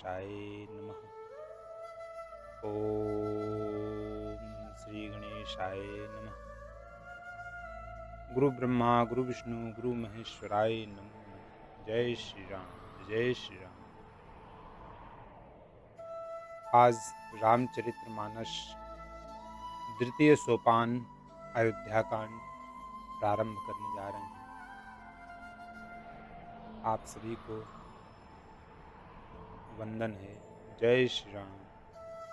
गणेशाय नमः। ओम श्री गणेशाय नमः। गुरु ब्रह्मा गुरु विष्णु गुरु महेश्वराय नमो नमः। जय श्री राम जय श्री राम। आज रामचरितमानस द्वितीय सोपान अयोध्या कांड प्रारंभ करने जा रहे हैं। आप सभी को वंदन है। जय श्री राम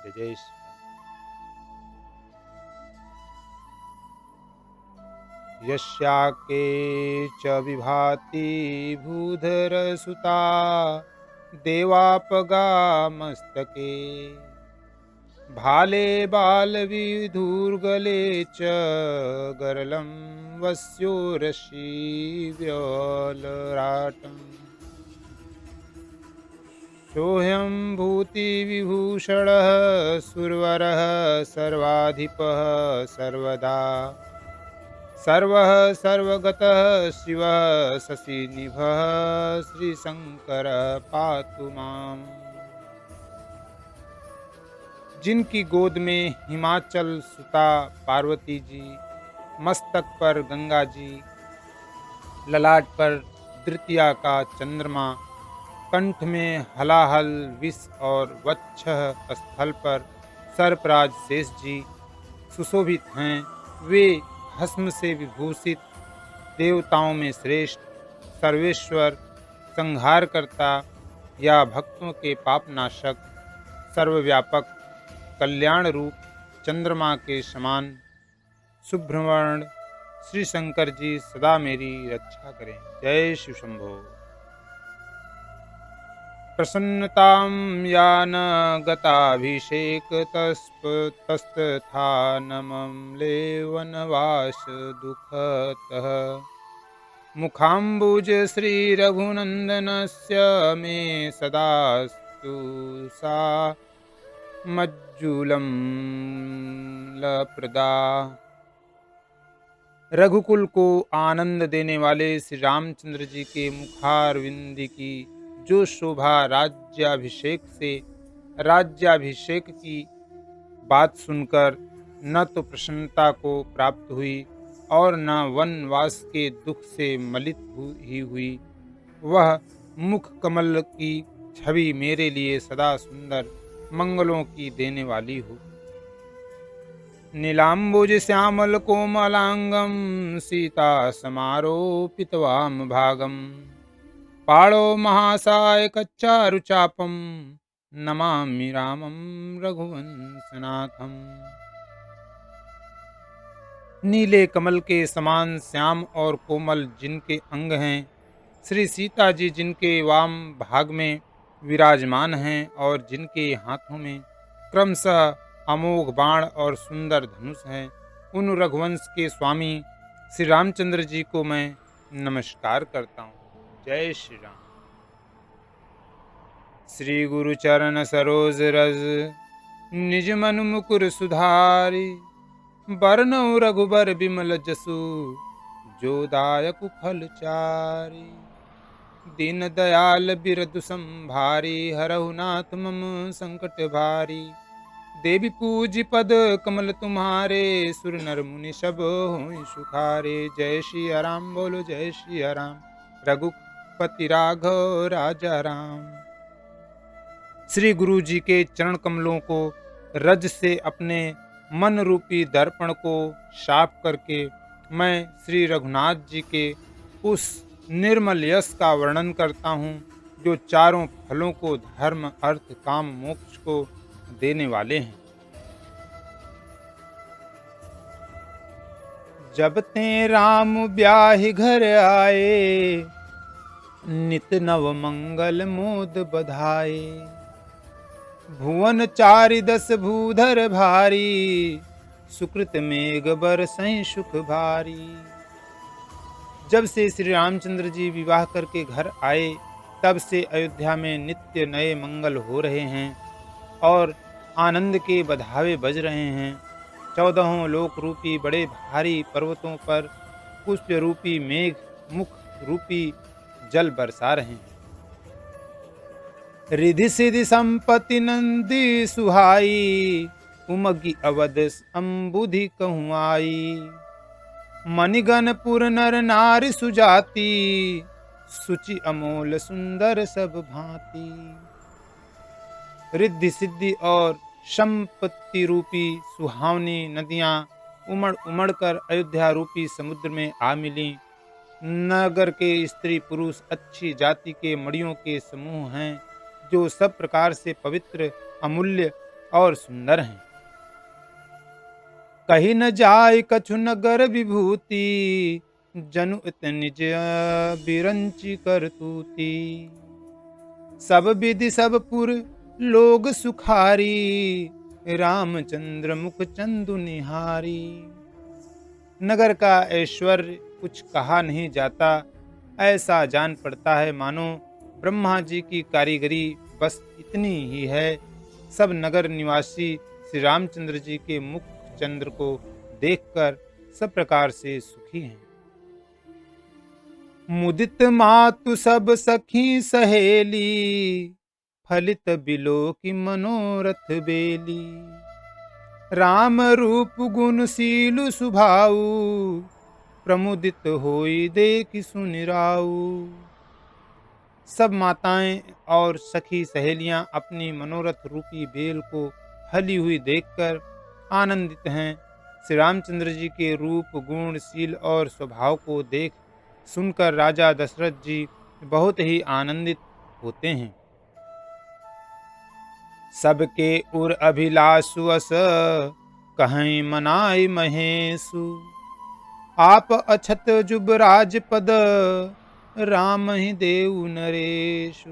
जय जय श्री राम। यस्याके च विभाति भूधरसुता देवापगा मस्तके भाले बालविधुर्गले च गरलं वस्योरसि व्यलराटम् सोऽहं भूतिविभूषणः सुरवरः सर्वाधिपः सर्वदा सर्वः सर्वगतः शिवः शशिनिभः श्रीशंकरः पातु माम्। जिनकी गोद में हिमाचल सुता पार्वती जी, मस्तक पर गंगा जी, ललाट पर द्वितीया का चंद्रमा, कंठ में हलाहल विष और वक्षः स्थल पर सर्पराज शेष जी सुशोभित हैं। वे भस्म से विभूषित देवताओं में श्रेष्ठ सर्वेश्वर संहारकर्ता या भक्तों के पापनाशक सर्वव्यापक कल्याण रूप चंद्रमा के समान शुभ्रवर्ण श्री शंकर जी सदा मेरी रक्षा करें। जय शिव शंभो। प्रसन्नतां यान गताभिषेक तस्तथा नमं लेवनवास दुःखतः मुखाम्बुज श्री रघुनंदनस्य मे सदास्तु सा मज्जुलम लप्रदा। रघुकुल को आनंद देने वाले श्री रामचंद्र जी के मुखारविंद की जो शोभा राज्याभिषेक की बात सुनकर न तो प्रसन्नता को प्राप्त हुई और न वनवास के दुख से मलित ही हुई। वह मुख कमल की छवि मेरे लिए सदा सुंदर मंगलों की देने वाली हो। नीलाम्बुज श्यामल कोमलांगम सीता समारोपित वाम भागम पाणो महासाय कच्चारुचापम नमामि रामं रघुवंशनाथम। नीले कमल के समान श्याम और कोमल जिनके अंग हैं, श्री सीता जी जिनके वाम भाग में विराजमान हैं और जिनके हाथों में क्रमशः अमोघ बाण और सुंदर धनुष है, उन रघुवंश के स्वामी श्री रामचंद्र जी को मैं नमस्कार करता हूँ। जय श्री राम। श्री गुरु चरण सरोज रज निज मनु मुकुर सुधारी बरनउँ रघुबर बिमल जसु जो दायक फल चारी। दीन दयाल बिरदु संभारी हरहु नाथ मम संकट भारी। देवी पूज पद कमल तुम्हारे सुर नर मुनि सब हों सुखारे। जय श्री राम बोलो जय श्री राम रघुपति राघव राजा राम। श्री गुरु जी के चरण कमलों को रज से अपने मन रूपी दर्पण को साफ करके मैं श्री रघुनाथ जी के उस निर्मल यश का वर्णन करता हूँ जो चारों फलों को धर्म अर्थ काम मोक्ष को देने वाले हैं। जब ते राम ब्याहि घर आए नित नव मंगल मोद बधाए। भुवन चारि दस भूधर भारी सुकृत मेघ बरसैं सुख भारी। जब से श्री रामचंद्र जी विवाह करके घर आए तब से अयोध्या में नित्य नए मंगल हो रहे हैं और आनंद के बधावे बज रहे हैं। 14 लोक रूपी बड़े भारी पर्वतों पर पुष्प रूपी मेघ मुख रूपी जल बरसा रहे हैं। रिधि सिधि संपत्ति नंदी सुहाई, उमगी अवध अम्बुधि कहूँ आई। मणिगणपुर नर नारी सुजाति, सुचि अमोल सुंदर सब भांति। रिद्धि सिद्धि और संपत्ति रूपी सुहावनी नदियां उमड़ उमड़ कर अयोध्या रूपी समुद्र में आ मिली। नगर के स्त्री पुरुष अच्छी जाति के मड़ियों के समूह हैं, जो सब प्रकार से पवित्र, अमूल्य और सुंदर हैं। कहीं न जाय कछु नगर विभूति, जनु इत निज बिरंची करतूती। सब विधि सब पुर लोग सुखारी, रामचंद्र मुख चंदु निहारी। नगर का ऐश्वर्य कुछ कहा नहीं जाता, ऐसा जान पड़ता है मानो ब्रह्मा जी की कारीगरी बस इतनी ही है। सब नगर निवासी श्री रामचंद्र जी के मुख चंद्र को देखकर सब प्रकार से सुखी हैं। मुदित मातु सब सखी सहेली, फलित बिलो की मनोरथ बेली। राम रूप गुणशील सुभाऊ, प्रमुदित होई देखि सुनि राऊ। सब माताएं और सखी सहेलियां अपनी मनोरथ रूपी बेल को फली हुई देखकर आनंदित हैं। श्री रामचंद्र जी के रूप, गुण, शील और स्वभाव को देख सुनकर राजा दशरथ जी बहुत ही आनंदित होते हैं। सबके उर अभिलाषु अस, कहीं मनाई महेशु। आप अछत जुबराज पद, राम ही देव नरेशु।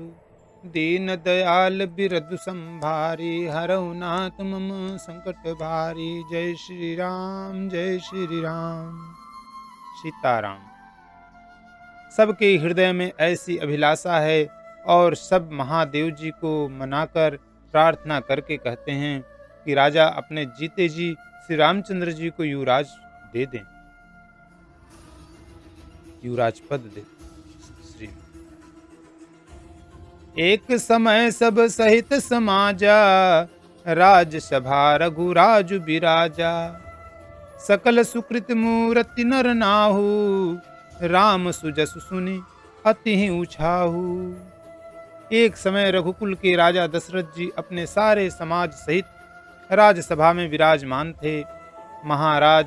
दीन दयाल बिरदु संभारी, हरऊ नाथ मम संकट भारी। जय श्री राम, जय श्री राम। सीताराम। सबके हृदय में ऐसी अभिलाषा है और सब महादेव जी को मनाकर प्रार्थना करके कहते हैं कि राजा अपने जीते जी श्री रामचंद्र जी को युवराज दे दें, युवराज पद दे। श्री एक समय सब सहित समाजा, राजसभा रघुराज बिराजा। सकल सुकृत मूर्ति नर नाहु, राम सुजसु सुनि अति ही उछाहु। एक समय रघुकुल के राजा दशरथ जी अपने सारे समाज सहित राजसभा में विराजमान थे। महाराज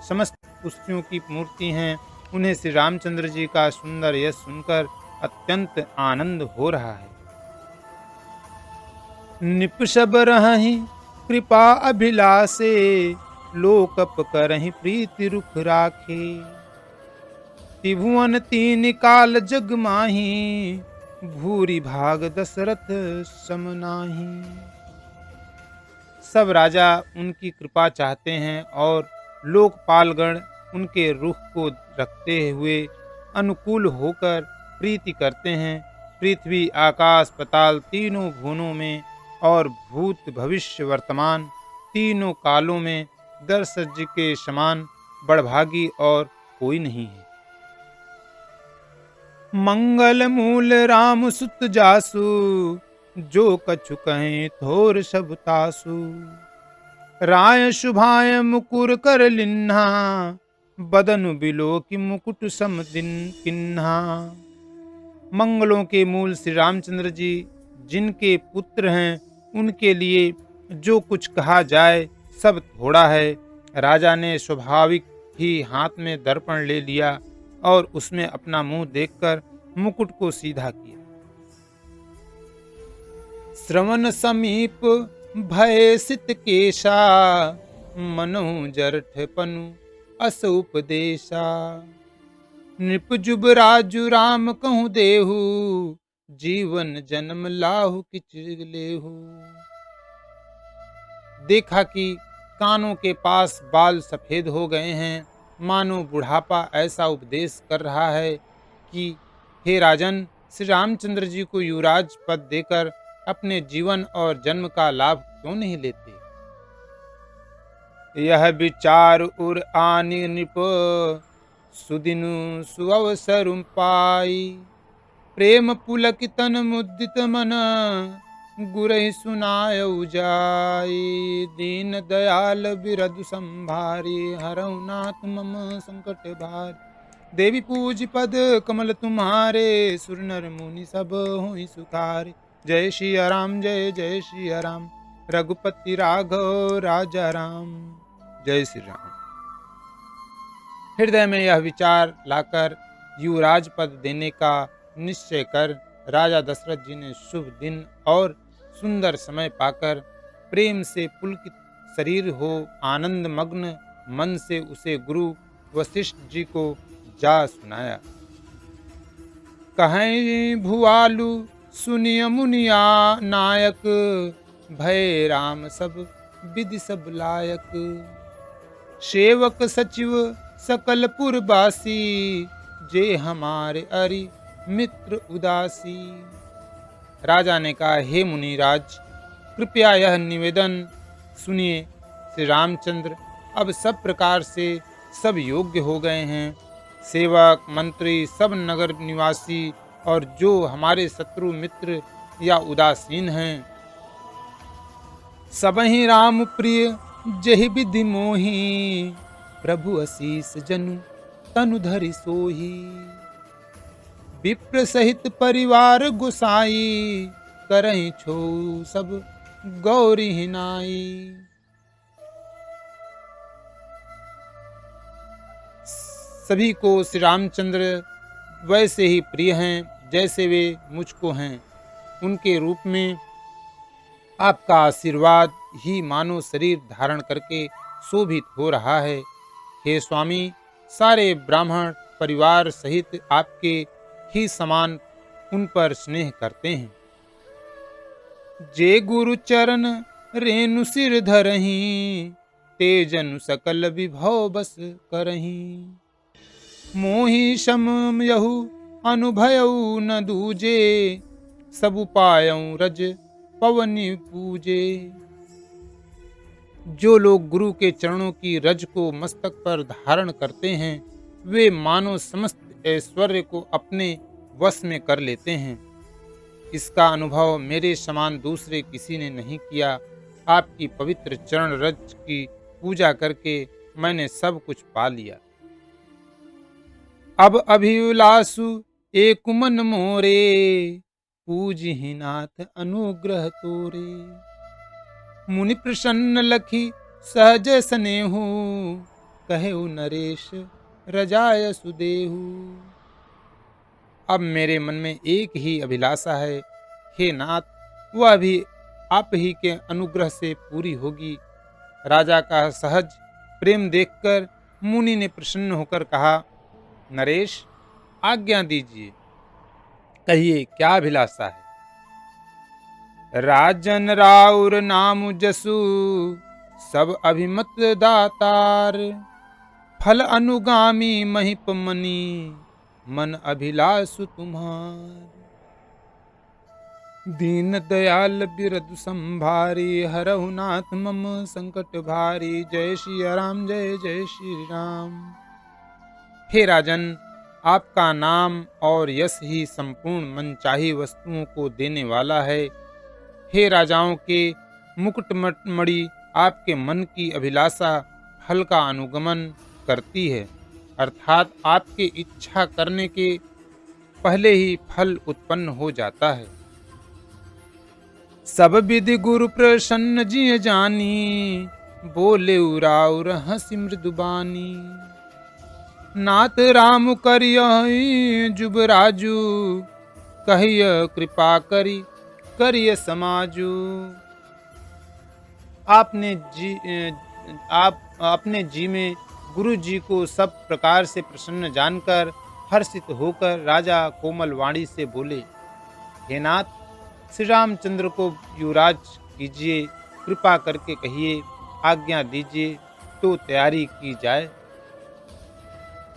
समस्त पुष्टियों की मूर्ति हैं, उन्हें श्री रामचंद्र जी का सुंदर यश सुनकर अत्यंत आनंद हो रहा है। निपशब रहहि कृपा अभिलाषे, लोकप करहि प्रीति रुख राखे। त्रिभुवन तीन काल जग माही, भूरि भाग दशरथ सम नाहि। सब राजा उनकी कृपा चाहते हैं और लोकपालगण उनके रुख को रखते हुए अनुकूल होकर प्रीति करते हैं। पृथ्वी, आकाश, पाताल तीनों भुवनों में और भूत, भविष्य, वर्तमान तीनों कालों में दशरथ जी के समान बड़भागी और कोई नहीं है। मंगल मूल राम सुत जासु, जो कछु कहें थोर सब तासु। राय शुभाय मुकुर कर लिन्हा, बदनु बिलो की मुकुट सम दिन किन्हा। मंगलों के मूल श्री रामचंद्र जी जिनके पुत्र हैं, उनके लिए जो कुछ कहा जाए सब थोड़ा है। राजा ने स्वाभाविक ही हाथ में दर्पण ले लिया और उसमें अपना मुंह देखकर मुकुट को सीधा किया। श्रवण समीप भय सित केशा, मनु जरठ पनु अस उपदेशा। नृप जुबराजु राम कहूँ देहु, जीवन जन्म लाहु किच लेहु। देखा कि कानों के पास बाल सफेद हो गए हैं, मानो बुढ़ापा ऐसा उपदेश कर रहा है कि हे राजन, श्री रामचंद्र जी को युवराज पद देकर अपने जीवन और जन्म का लाभ क्यों नहीं लेते। यह विचार उर आनि नृप, सुदिनु सुअवसर पाई। प्रेम पुलकितन मुदित मन, गुरहि सुनायउ जाई। दीन दयाल बिरधु संभारी, हरहु नाथ मम संकट भारी। देवी पूज पद कमल तुम्हारे, सुर नर मुनि सब होई सुखारे। जय सिया राम जय जय सिया राम, रघुपति राघव राजा राम। जय श्री राम। हृदय में यह विचार लाकर युवराज पद देने का निश्चय कर राजा दशरथ जी ने शुभ दिन और सुंदर समय पाकर प्रेम से पुलकित शरीर हो आनंद मग्न मन से उसे गुरु वशिष्ठ जी को जा सुनाया। कहीं भुआलु सुनिय मुनिया नायक, भय राम सब विधि सब लायक। सेवक सचिव सकल पुरवासी, जे हमारे अरि मित्र उदासी। राजा ने कहा, हे मुनिराज, कृपया यह निवेदन सुनिए। श्री रामचंद्र अब सब प्रकार से सब योग्य हो गए हैं। सेवक मंत्री सब नगर निवासी और जो हमारे शत्रु मित्र या उदासीन हैं, सबहि राम प्रिय जहि विधि मोही। प्रभु आशीष जनु तनु धरि सोही, विप्र सहित परिवार गुसाई। करहि छो सब गौरी हिनाई। सभी को श्री रामचंद्र वैसे ही प्रिय हैं जैसे वे मुझको हैं। उनके रूप में आपका आशीर्वाद ही मानो शरीर धारण करके शोभित हो रहा है। हे स्वामी, सारे ब्राह्मण परिवार सहित आपके ही समान उन पर स्नेह करते हैं। जे गुरु चरण रेणु सिर धरहि, तेजनु सकल विभव बस करहि। मोहि सम यहु अनुभयउ न दूजे, सब उपायउ रज पवनि पूजे। जो लोग गुरु के चरणों की रज को मस्तक पर धारण करते हैं, वे मानो समस्त ऐश्वर्य को अपने वश में कर लेते हैं। इसका अनुभव मेरे समान दूसरे किसी ने नहीं किया। आपकी पवित्र चरण रज की पूजा करके मैंने सब कुछ पा लिया। अब अभिलाषु एक मन मोरे, पूजहि नाथ अनुग्रह तोरे। मुनि प्रसन्न लखी सहज स्नेहु, कहेउ नरेश रजाय सुदेहु। अब मेरे मन में एक ही अभिलाषा है, हे नाथ, वह भी आप ही के अनुग्रह से पूरी होगी। राजा का सहज प्रेम देखकर मुनि ने प्रसन्न होकर कहा, नरेश, आज्ञा दीजिए, कहिए क्या अभिलाषा है। राजन राउर नाम जसु, सब अभिमत दातार। फल अनुगामी महिप मनी, मन अभिलाषु तुम्हार। दीन दयाल बिरधु संभारी, हरहु नाथ मम संकट भारी। जय श्री राम जय जय श्री राम। हे राजन, आपका नाम और यश ही संपूर्ण मनचाही वस्तुओं को देने वाला है। हे राजाओं के मुकुटमणि, आपके मन की अभिलाषा फल का अनुगमन करती है, अर्थात आपके इच्छा करने के पहले ही फल उत्पन्न हो जाता है। सब विधि गुरु प्रसन्न जिय जानी, बोले उराउर हंसी मृदुबानी। नाथ राम करिय जुबराजू, कहिय कृपा करी करिय समाजू। आप अपने जी में गुरु जी को सब प्रकार से प्रसन्न जानकर हर्षित होकर राजा कोमल वाणी से बोले, हे नाथ, श्री रामचंद्र को युवराज कीजिए, कृपा करके कहिए, आज्ञा दीजिए तो तैयारी की जाए।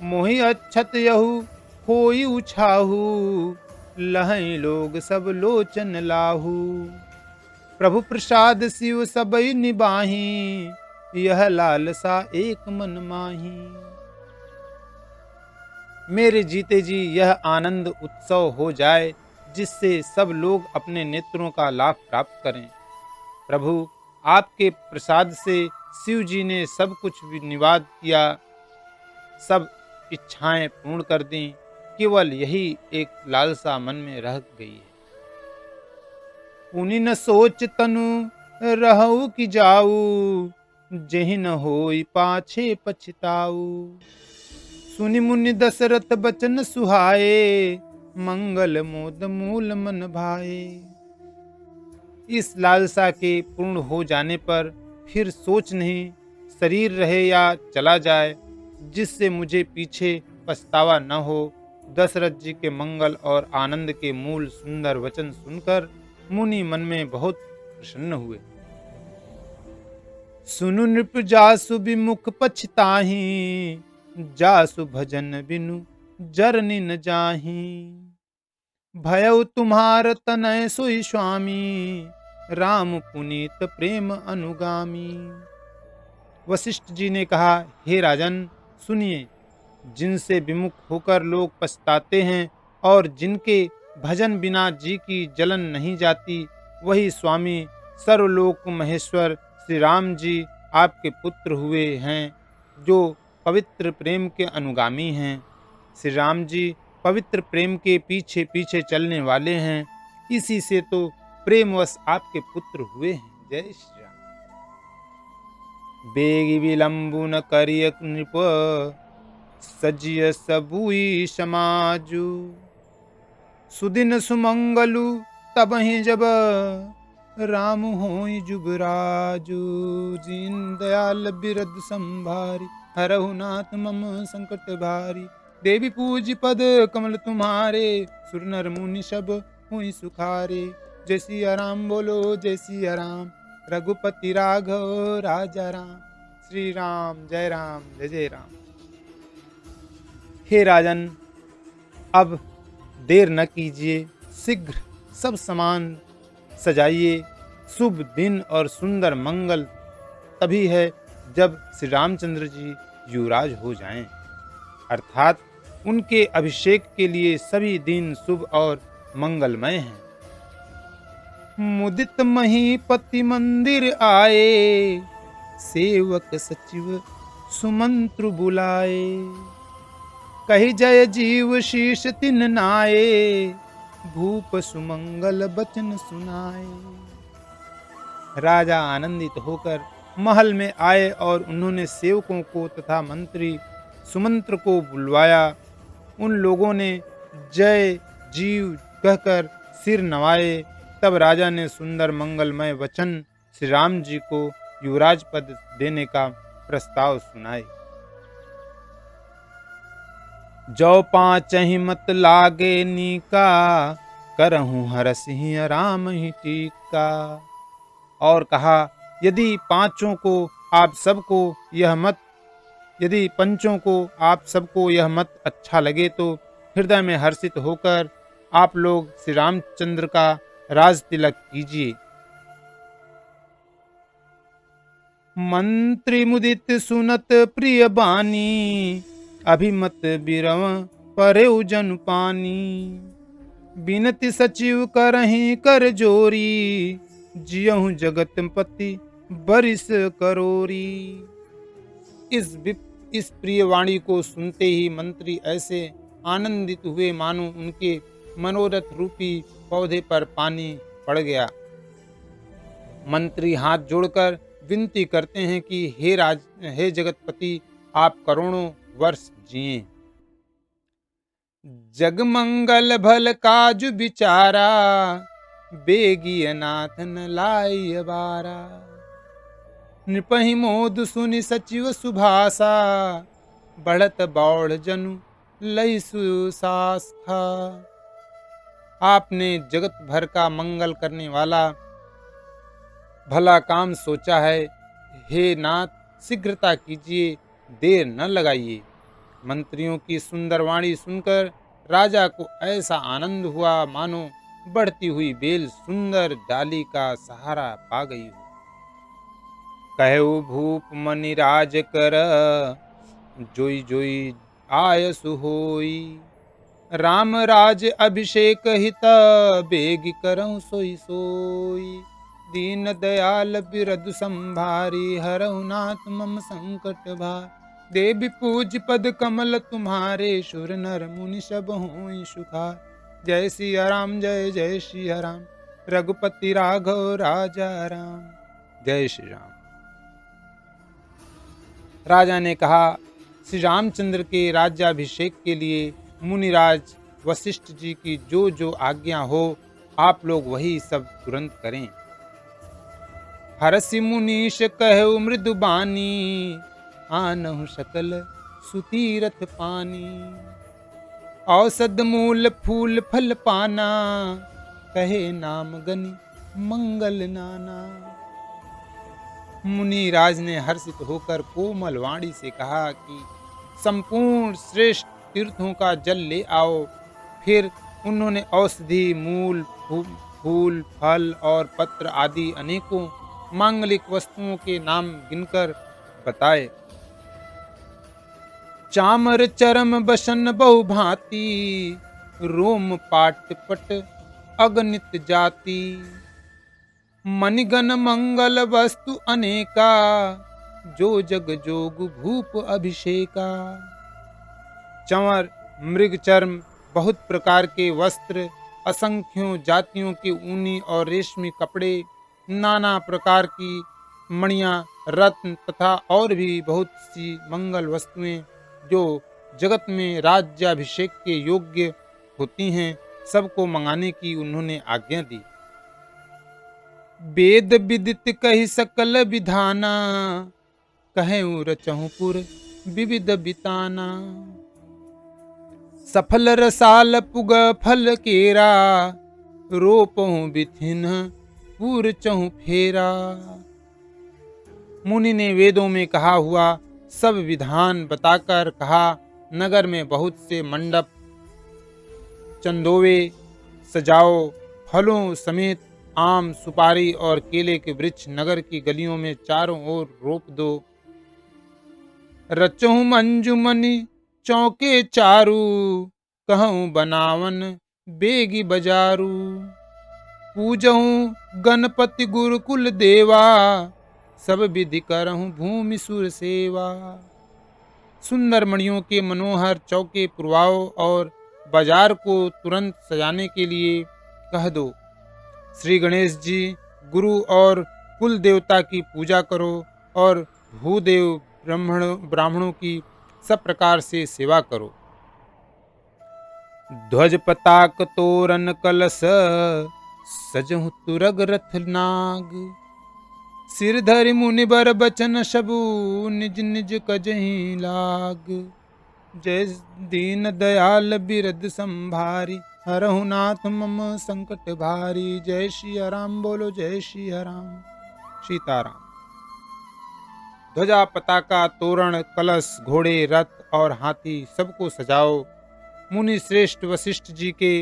मोहि अच्छत यहु होई उछाहू, लहै लोग सब लोचन लाहू। प्रभु प्रसाद शिव सबई निबाही, यह लालसा एक मन माही। मेरे जीते जी यह आनंद उत्सव हो जाए, जिससे सब लोग अपने नेत्रों का लाभ प्राप्त करें। प्रभु, आपके प्रसाद से शिव जी ने सब कुछ निवाद किया, सब इच्छाएं पूर्ण कर दी। केवल यही एक लालसा मन में रह गई है। पुनि न सोच तनु रहु कि जाऊ, जेहि न होई पाछे पछताऊ। सुनि मुनि दशरथ बचन सुहाए, मंगल मोद मूल मन भाए। इस लालसा के पूर्ण हो जाने पर फिर सोच नहीं, शरीर रहे या चला जाए, जिससे मुझे पीछे पछतावा न हो। दशरथ जी के मंगल और आनंद के मूल सुंदर वचन सुनकर मुनि मन में बहुत प्रसन्न हुए। सुनु नृप जासु विमुख पछताही, जासु भजन बिनु जरनि न जाही। भयउ तुम्हार तनय सोई स्वामी, राम पुनीत प्रेम अनुगामी। वशिष्ठ जी ने कहा, हे राजन, सुनिए, जिनसे विमुख होकर लोग पछताते हैं और जिनके भजन बिना जी की जलन नहीं जाती, वही स्वामी सर्वलोक महेश्वर श्री राम जी आपके पुत्र हुए हैं, जो पवित्र प्रेम के अनुगामी हैं। श्री राम जी पवित्र प्रेम के पीछे पीछे चलने वाले हैं, इसी से तो प्रेमवश आपके पुत्र हुए हैं। जय श्री राम। बेगी विलंबु न करिय नृप, सजिय सबुई समाजु। सुदिन सुमंगलु तबहि जब, राम होई जुगराजु। दीन दयाल बिरद संभारी, हरहु नाथ मम संकट भारी। देवी पूज पद कमल तुम्हारे, सुर नर मुनि सब हुई सुखारे। जय सिया राम बोलो, जय सिया राम, रघुपति राघव राजा राम। श्री राम जय राम, जय जय राम। हे राजन, अब देर न कीजिए, शीघ्र सब सामान सजाइए। शुभ दिन और सुंदर मंगल तभी है जब श्री रामचंद्र जी युवराज हो जाएं, अर्थात उनके अभिषेक के लिए सभी दिन शुभ और मंगलमय हैं। मुदित महीपति मंदिर आए, सेवक सचिव सुमंत्र बुलाए। कही जय जीव शीश तिन नाए, भूप सुमंगल बचन सुनाए। राजा आनंदित होकर महल में आए और उन्होंने सेवकों को तथा मंत्री सुमंत्र को बुलवाया। उन लोगों ने जय जीव कहकर सिर नवाए। तब राजा ने सुंदर मंगलमय वचन श्री राम जी को युवराज पद देने का प्रस्ताव सुनाए। जो पाँचहि मत लागे नीका, करहूँ हरसिंह राम ही टीका। और कहा, यदि पंचों को आप सबको यह मत अच्छा लगे तो हृदय में हर्षित होकर आप लोग श्री रामचंद्र का राज तिलक कीजिए। मंत्री मुदित सुनत प्रिय बानी, अभिमत बिरव परेउ जन पानी। बिनति सचिव करहि कर जोरी, जियहु जगतपति बरिस करोरी। इस प्रिय वाणी को सुनते ही मंत्री ऐसे आनंदित हुए मानो उनके मनोरथ रूपी पौधे पर पानी पड़ गया। मंत्री हाथ जोड़कर विनती करते हैं कि हे जगतपति, आप करोड़ों वर्ष जिए। जगमंगल भल काजु बिचारा, बेगिय नाथ न लाई बारा। नृपहि मोद सुनि सचिव सुभाषा, बढ़त बौढ़ जनु लई सुशास्था। आपने जगत भर का मंगल करने वाला भला काम सोचा है। हे नाथ, शीघ्रता कीजिए, देर न लगाइए। मंत्रियों की सुंदर वाणी सुनकर राजा को ऐसा आनंद हुआ मानो बढ़ती हुई बेल सुंदर डाली का सहारा पा गई हो। कहु भूप मनि राज कर, जोई जोई आयसु होई। राम राज अभिषेक हित, बेग करऊं सोई सोई। दीन दयाल बिरदु संभारी, हरहु नाथ मम संकट भार। देवी पूज पद कमल तुम्हारे, सुर नर मुनि सब होई सुखार। जय सिया राम जय जय सिया राम, रघुपति राघव राजा राम। जय श्री राम। राजा ने कहा, श्री रामचंद्र के राज्याभिषेक के लिए मुनिराज वशिष्ठ जी की जो जो आज्ञा हो, आप लोग वही सब तुरंत करें। हरसि मुनीश कहु मृदु बानी, आनहु सकल सुतीरथ पानी। औषध मूल फूल फल पाना, कहे नाम गनि मंगल नाना। मुनिराज ने हर्षित होकर कोमल वाणी से कहा कि संपूर्ण श्रेष्ठ तीर्थों का जल ले आओ। फिर उन्होंने औषधि मूल फूल फल और पत्र आदि अनेकों मांगलिक वस्तुओं के नाम गिनकर बताए। चामर चरम बसन बहु भांति, रोम पाट पट अगणित जाति। मणिगण मंगल वस्तु अनेका, जो जग जोग भूप अभिषेका। चंवर मृग चर्म बहुत प्रकार के वस्त्र, असंख्यों जातियों के ऊनी और रेशमी कपड़े, नाना प्रकार की मणियां, रत्न तथा और भी बहुत सी मंगल वस्तुएं जो जगत में राज्याभिषेक के योग्य होती हैं, सबको मंगाने की उन्होंने आज्ञा दी। वेद विदित कही सकल विधाना, कहूँ रचहु पुर विविध बिताना। सफल रसाल पुग फल केरा, रोपहु बिथिन पूर चहु फेरा। मुनि ने वेदों में कहा हुआ सब विधान बताकर कहा, नगर में बहुत से मंडप चंदोवे सजाओ, फलों समेत आम सुपारी और केले के वृक्ष नगर की गलियों में चारों ओर रोप दो। रचहु मंजुमनि चौके चारू, कहूँ बनावन बेगी बजारू। पूजहु गणपति गुरुकुल देवा, सब विधि करहु भूमि सुर सेवा। सुंदर मणियों के मनोहर चौके पुरवाओ और बाजार को तुरंत सजाने के लिए कह दो। श्री गणेश जी, गुरु और कुल देवता की पूजा करो और भूदेव ब्राह्मणों की सब प्रकार से सेवा करो। ध्वज पताक तोरण कलश, सजहु तुरग रथ नाग। सिर धरि मुनिबर बचन सबु, निज निज कजहि लाग। जय दीन दयाल बिरद संभारी, हरहु नाथ मम संकट भारी। जय सिया राम बोलो जय सिया राम। सीताराम। ध्वजा पताका तोरण कलश घोड़े रथ और हाथी सबको सजाओ। मुनि श्रेष्ठ वशिष्ठ जी के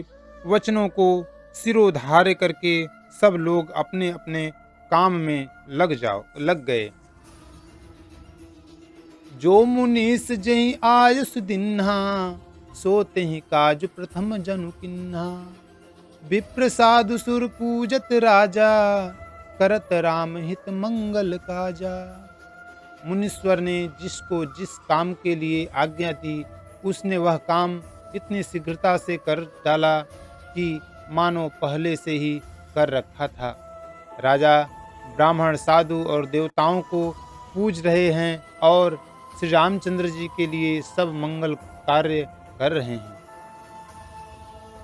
वचनों को सिरोधार्य करके सब लोग अपने अपने काम में लग गए। जो मुनीस जहि आयुष दिन्हा, सोते ही काज प्रथम जनु किन्हा। विप्र साधु सुर पूजत राजा, करत राम हित मंगल काजा। मुनीश्वर ने जिसको जिस काम के लिए आज्ञा दी, उसने वह काम इतनी शीघ्रता से कर डाला कि मानो पहले से ही कर रखा था। राजा ब्राह्मण साधु और देवताओं को पूज रहे हैं और श्री रामचंद्र जी के लिए सब मंगल कार्य कर रहे हैं।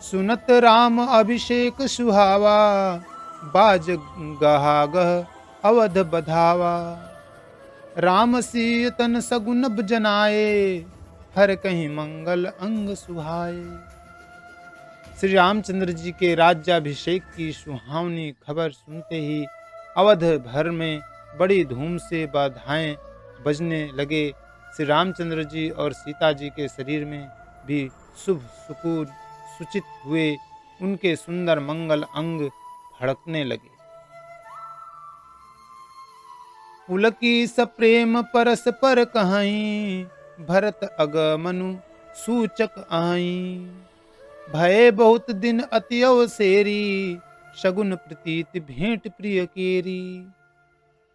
सुनत राम अभिषेक सुहावा, बाज गहागह अवध बधावा। राम सिय तन सगुन जनाए, हर कहीं मंगल अंग सुहाए। श्री रामचंद्र जी के राज्याभिषेक की सुहावनी खबर सुनते ही अवध भर में बड़ी धूम से बधाएं बजने लगे। श्री रामचंद्र जी और सीता जी के शरीर में भी शुभ सुकून सूचित हुए, उनके सुंदर मंगल अंग फड़कने लगे। पुलकी सप्रेम परस पर कहीं, भरत अगमनु सूचक आई। भय बहुत दिन अति अवसेरी, शगुन प्रतीत भेंट प्रिय केरी।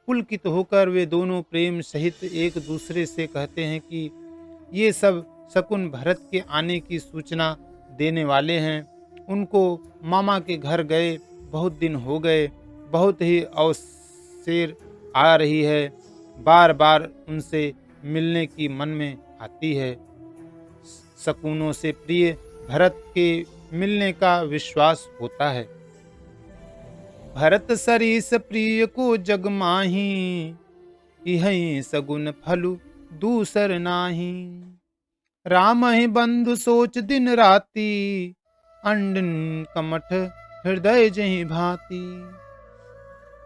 पुलकित होकर वे दोनों प्रेम सहित एक दूसरे से कहते हैं कि ये सब शकुन भरत के आने की सूचना देने वाले हैं। उनको मामा के घर गए बहुत दिन हो गए, बहुत ही अवसेर आ रही है, बार बार उनसे मिलने की मन में आती है। शकुनों से प्रिय भरत के मिलने का विश्वास होता है। भरत सरीस प्रिय को जग माही, इहै सगुन फलु दूसर नाही। राम ही बंधु सोच दिन राती, अंडन कमठ हृदय जहि भांति।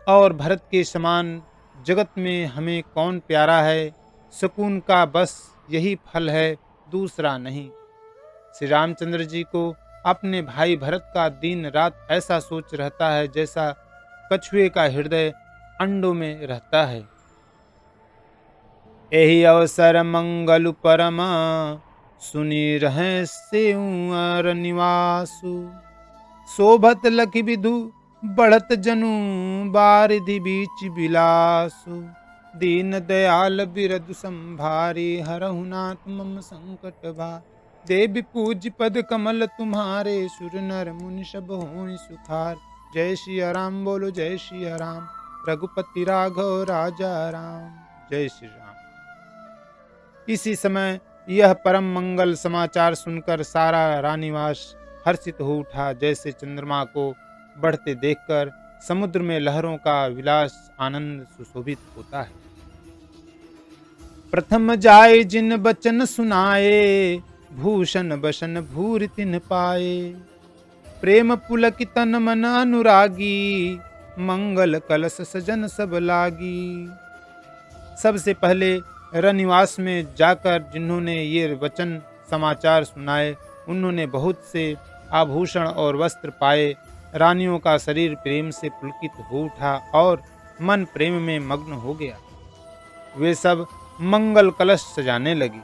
और भरत के समान जगत में हमें कौन प्यारा है, सुकून का बस यही फल है, दूसरा नहीं। श्री रामचंद्र जी को अपने भाई भरत का दिन रात ऐसा सोच रहता है जैसा कछुए का हृदय अंडों में रहता है। यही अवसर मंगल परमा, सुनी रहे सेउअर निवासु। शोभत लखि विधु बढ़त जनु, बारिधि बीच बिलासु। दीन दयाल बिरदु संभारी, हरहु नाथ मम संकट भार। देवी पूज पद कमल तुम्हारे, सुर नर मुनि सब होई सुखार। जय सिया राम बोलो जय सिया राम, रघुपति राघव राजा राम। जय श्री राम। इसी समय यह परम मंगल समाचार सुनकर सारा रानीवास हर्षित हो उठा, जैसे चंद्रमा को बढ़ते देखकर समुद्र में लहरों का विलास आनंद सुशोभित होता है। प्रथम जाए जिन बचन सुनाए, भूषण बसन भूरि तिन पाए। प्रेम पुलक तन मन अनुरागी, मंगल कलश सजन सब लागी। सबसे पहले रनिवास में जाकर जिन्होंने ये वचन समाचार सुनाए, उन्होंने बहुत से आभूषण और वस्त्र पाए। रानियों का शरीर प्रेम से पुलकित हो उठा और मन प्रेम में मग्न हो गया। वे सब मंगल कलश सजाने लगी।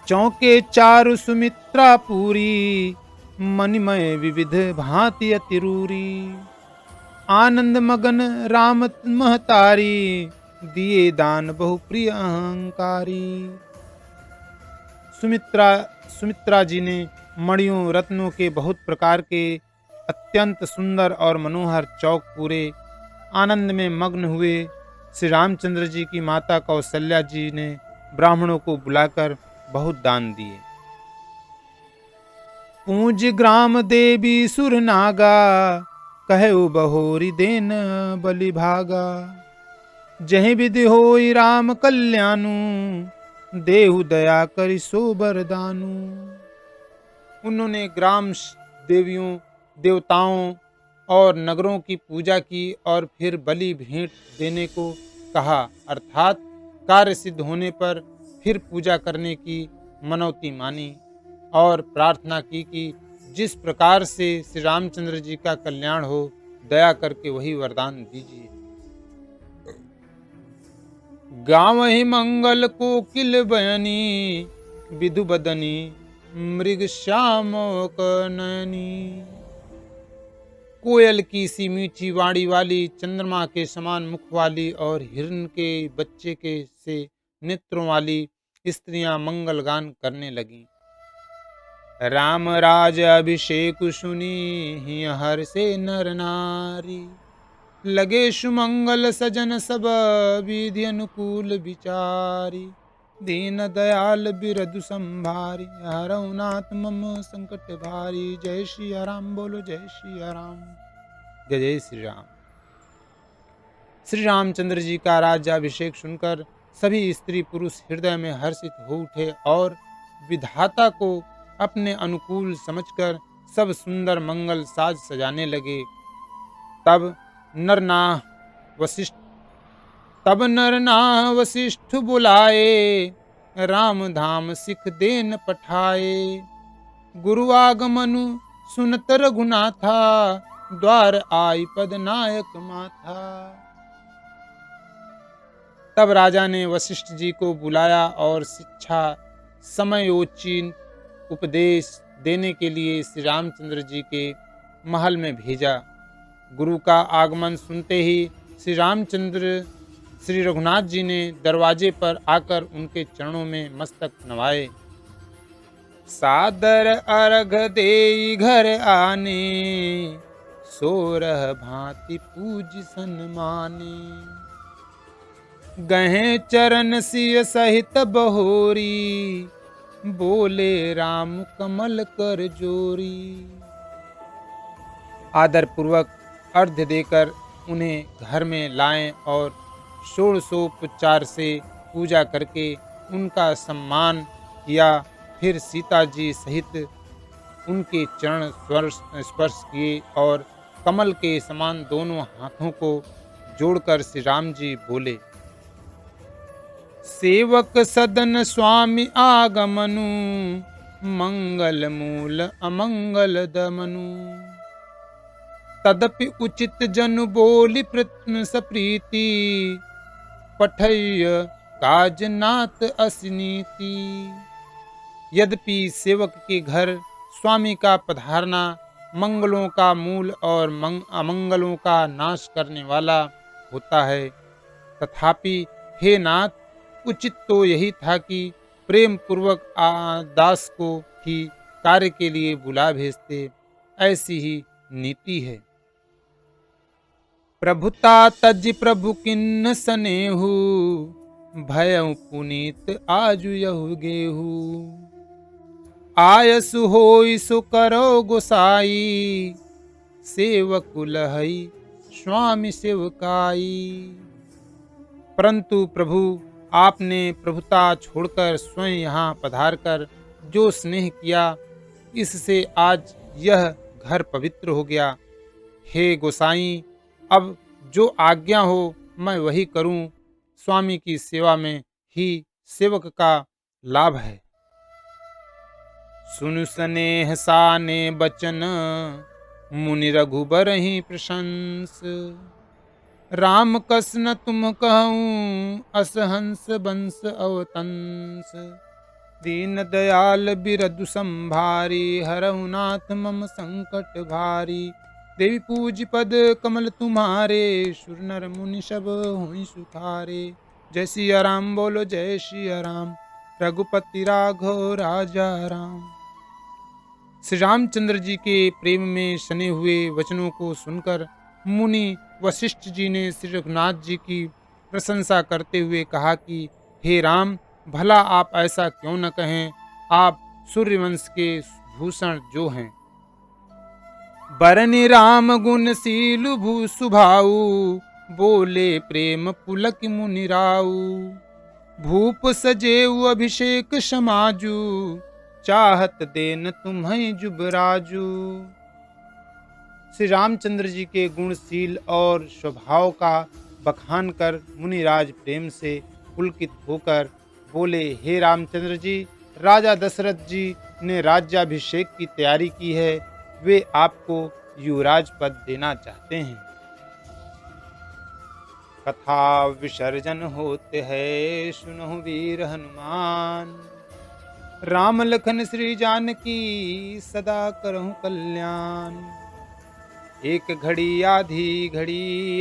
चौके चारु सुमित्रा पूरी, मणिमय विविध भांति अतिरूरी। आनंद मगन राम महतारी, दिए दान बहुप्रिय अहंकारी। सुमित्रा जी ने मणियों रत्नों के बहुत प्रकार के अत्यंत सुंदर और मनोहर चौक पूरे आनंद में मग्न हुए। श्री रामचंद्र जी की माता कौशल्या जी ने ब्राह्मणों को बुलाकर बहुत दान दिए। पूज ग्राम देवी सुर नागा, कहो बहोरी देन बलि भागा। जहि विधि होई राम कल्याणु, देहु दया करि सो बरदानु। उन्होंने ग्राम देवियों देवताओं और नगरों की पूजा की और फिर बलि भेंट देने को कहा, अर्थात कार्य सिद्ध होने पर फिर पूजा करने की मनौती मानी और प्रार्थना की कि जिस प्रकार से श्री रामचंद्र जी का कल्याण हो, दया करके वही वरदान दीजिए। गाँव ही मंगल कोकिल बयनी, विधु बदनी मृग श्याम नयनी। कोयल की सी मीठी वाणी वाली, चंद्रमा के समान मुख वाली और हिरण के बच्चे के से नेत्रों वाली स्त्रियां मंगल गान करने लगी। राम राज अभिषेक सुनी, ही हर से नर नारी। लगे सुमंगल सजन सब, विधि अनुकूल विचारी। दीन दयाल बिरदु संभारी, हरहु नाथ मम संकट भारी। जय सिया राम बोलो जय सिया राम। जय जय श्री राम। श्री रामचंद्र जी का राज्याभिषेक सुनकर सभी स्त्री पुरुष हृदय में हर्षित हो उठे और विधाता को अपने अनुकूल समझकर सब सुंदर मंगल साज सजाने लगे। तब नर नाह वशिष्ठ बुलाए, राम धाम सिख देन पठाए। गुरु आगमनु सुनत रघुनाथा, द्वार आई पद नायक माथा। तब राजा ने वशिष्ठ जी को बुलाया और शिक्षा समयोचित उपदेश देने के लिए श्री रामचंद्र जी के महल में भेजा। गुरु का आगमन सुनते ही श्री रामचंद्र श्री रघुनाथ जी ने दरवाजे पर आकर उनके चरणों में मस्तक नवाए। सादर अर्घ देई घर आने, सोरह भांति पूज सन्माने। गहे चरण सिय सहित बहोरी, बोले राम कमल कर जोरी। आदर पूर्वक अर्घ्य देकर उन्हें घर में लाएं और षोडशोपचार से पूजा करके उनका सम्मान किया। फिर सीता जी सहित उनके चरण स्पर्श किए और कमल के समान दोनों हाथों को जोड़कर श्री राम जी बोले, सेवक सदन स्वामी आगमनु, मंगल मूल अमंगल दमनु। तदपि उचित जनु बोली प्रत्न सप्रीति, पठय काज नाथ असनीति। यद्यपि सेवक के घर स्वामी का पधारना मंगलों का मूल और अमंगलों का नाश करने वाला होता है, तथापि हे नाथ, उचित तो यही था कि प्रेम पूर्वक दास को ही कार्य के लिए बुला भेजते। ऐसी ही नीति है। प्रभुता तज प्रभु किन्न सनेहु, भयउ पुनीत आजु यहु गेहु। आयसु होई सो करो गोसाई, सेवकु लहई स्वामी सेवकाई। परंतु प्रभु, आपने प्रभुता छोड़कर स्वयं यहाँ पधार कर जो स्नेह किया, इससे आज यह घर पवित्र हो गया। हे गोसाई, अब जो आज्ञा हो मैं वही करूं। स्वामी की सेवा में ही सेवक का लाभ है। सुनु स्नेह साने बचन, मुनि रघुबर ही प्रशंस। राम कस न तुम कहूँ, असहंस बंस अवतंस। दीन दयाल बिरदु संभारी, हरहु नाथ मम संकट भारी। देवी पूज पद कमल तुम्हारे, सुर नर मुनि सब हुई सुखारे। जय सिया राम बोलो जय सिया राम, रघुपति राघव राजा राम। श्री रामचंद्र जी के प्रेम में सने हुए वचनों को सुनकर मुनि वशिष्ठ जी ने श्री रघुनाथ जी की प्रशंसा करते हुए कहा कि हे राम, भला आप ऐसा क्यों न कहें, आप सूर्यवंश के भूषण जो हैं। बरनि राम गुणशील भू सुभाऊ, बोले प्रेम पुलक मुनि राऊ। भूप सजेऊ अभिषेक समाजू, चाहत देन तुम्हें जुबराजू। श्री रामचंद्र जी के गुणशील और स्वभाव का बखान कर मुनिराज प्रेम से पुलकित होकर बोले, हे रामचंद्र जी, राजा दशरथ जी ने राज्याभिषेक की तैयारी की है। वे आपको युवराज पद देना चाहते हैं। कथा विसर्जन होते है, सुनहु वीर हनुमान। राम लखन श्री जानकी, सदा करहु कल्याण। एक घड़ी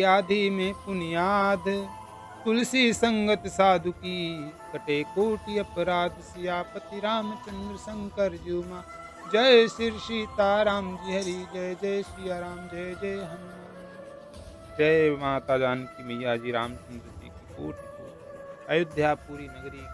आधी में पुनियाद, तुलसी संगत साधु की, कटे कोटि अपराध। सियापति रामचंद्र शंकर जुमा, जय श्री सीताराम जी हरि। जय जय सिया राम, जय जय हनुमान। जय माता जानकी मैया जी, रामचंद्र जी की कोटि कोटि। अयोध्या पूरी नगरी